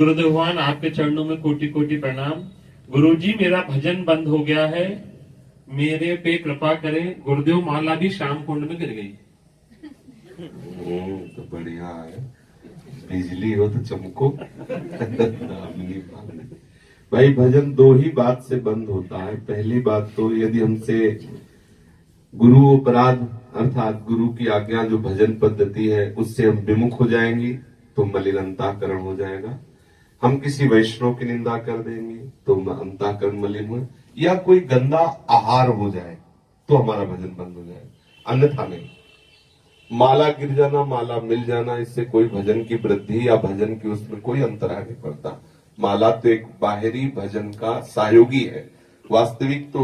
गुरुदेव भगवान आपके चरणों में कोटि कोटि प्रणाम। गुरुजी मेरा भजन बंद हो गया है, मेरे पे कृपा करें। गुरुदेव माला भी श्याम कुंड में गिर गई। तो बढ़िया है, बिजली हो तो चमको। भाई भजन दो ही बात से बंद होता है। पहली बात तो यदि हमसे गुरु अपराध अर्थात गुरु की आज्ञा जो भजन पद्धति है उससे हम विमुख हो जाएंगे तो मलिन अंतःकरण हो जाएगा। हम किसी वैष्णव की निंदा कर देंगे तो अंतःकरण मलिन हो, या कोई गंदा आहार हो जाए तो हमारा भजन बंद हो जाए, अन्यथा नहीं। माला गिर जाना, माला मिल जाना, इससे कोई भजन की वृद्धि या भजन की उसमें कोई अंतराय नहीं पड़ता। माला तो एक बाहरी भजन का सहयोगी है, वास्तविक तो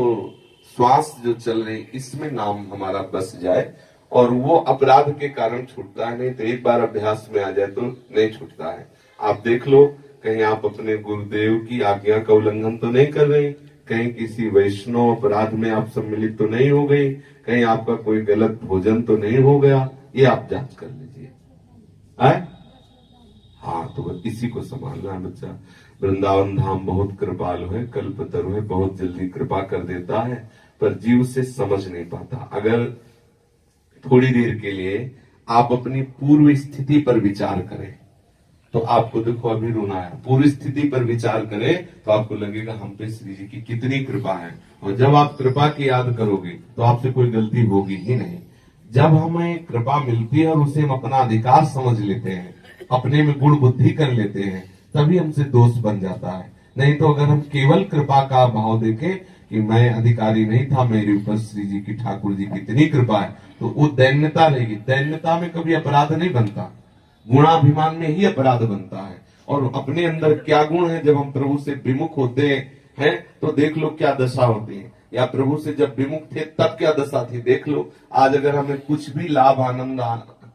श्वास जो चल रही इसमें नाम हमारा बस जाए और वो अपराध के कारण छूटता है, नहीं तो एक बार अभ्यास में आ जाए तो नहीं छूटता है। आप देख लो, कहीं आप अपने गुरुदेव की आज्ञा का उल्लंघन तो नहीं कर रहे, कहीं किसी वैष्णव अपराध में आप सम्मिलित तो नहीं हो गई, कहीं आपका कोई गलत भोजन तो नहीं हो गया, ये आप जांच कर लीजिए। हाँ, तो इसी को संभालना है बच्चा। वृंदावन धाम बहुत कृपालु है, कल्पतरु है, बहुत जल्दी कृपा कर देता है, पर जीव से समझ नहीं पाता। अगर थोड़ी देर के लिए आप अपनी पूर्व स्थिति पर विचार करें तो आपको देखो अभी रोना है, पूर्व स्थिति पर विचार करें तो आपको लगेगा हम पे श्री जी की कितनी कृपा है। और जब आप कृपा की याद करोगे तो आपसे कोई गलती होगी ही नहीं। जब हमें कृपा मिलती है और उसे हम अपना अधिकार समझ लेते हैं, अपने में गुण बुद्धि कर लेते हैं, तभी हमसे दोष बन जाता है। नहीं तो अगर हम केवल कृपा का भाव देखें कि मैं अधिकारी नहीं था, मेरे ऊपर श्री जी की ठाकुर जी की इतनी कृपा है, तो वो दैन्यता रहेगी। दैन्यता में कभी अपराध नहीं बनता, गुणाभिमान में ही अपराध बनता है। और अपने अंदर क्या गुण है, जब हम प्रभु से विमुख होते हैं तो देख लो क्या दशा होती है, या प्रभु से जब विमुख थे तब क्या दशा थी देख लो। आज अगर हमें कुछ भी लाभ आनंद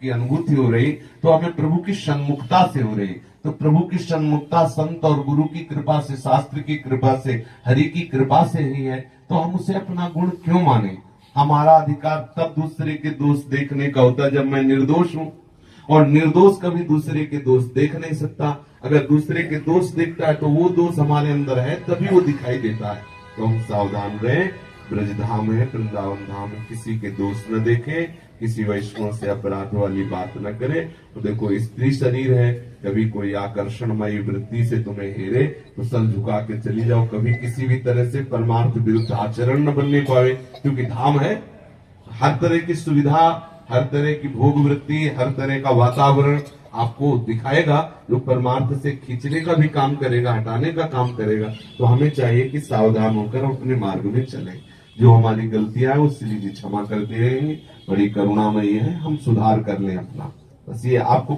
की अनुभूति हो रही तो हमें प्रभु की सन्मुखता से हो रही। तो प्रभु की सन्मुखता संत और गुरु की कृपा से, शास्त्र की कृपा से, हरि की कृपा से ही है, तो हम उसे अपना गुण क्यों माने। हमारा अधिकार तब दूसरे के दोष देखने का होता है जब मैं निर्दोष हूं, और निर्दोष कभी दूसरे के दोष देख नहीं सकता। अगर दूसरे के दोष देखता है तो वो दोष हमारे अंदर है तभी वो दिखाई देता है। तो हम सावधान रहे, ब्रजधाम है, वृंदावन धाम है, किसी के दोष न देखे, किसी वैष्णव से अपराध वाली बात न करे। तो देखो स्त्री शरीर है, कभी कोई आकर्षणमयी वृत्ति से तुम्हें हेरे तो सर झुका के चली जाओ, कभी किसी भी तरह से परमार्थ विरुद्ध आचरण न बनने पावे, क्योंकि धाम है। हर तरह की सुविधा, हर तरह की भोग वृत्ति, हर तरह का वातावरण आपको दिखाएगा जो परमार्थ से खींचने का भी काम करेगा, हटाने का काम करेगा। तो हमें चाहिए कि सावधान होकर अपने मार्ग में चलें। जो हमारी गलतियां है वो श्री जी क्षमा करते रहेंगे, बड़ी करुणामयी है, हम सुधार कर लें अपना। बस ये आपको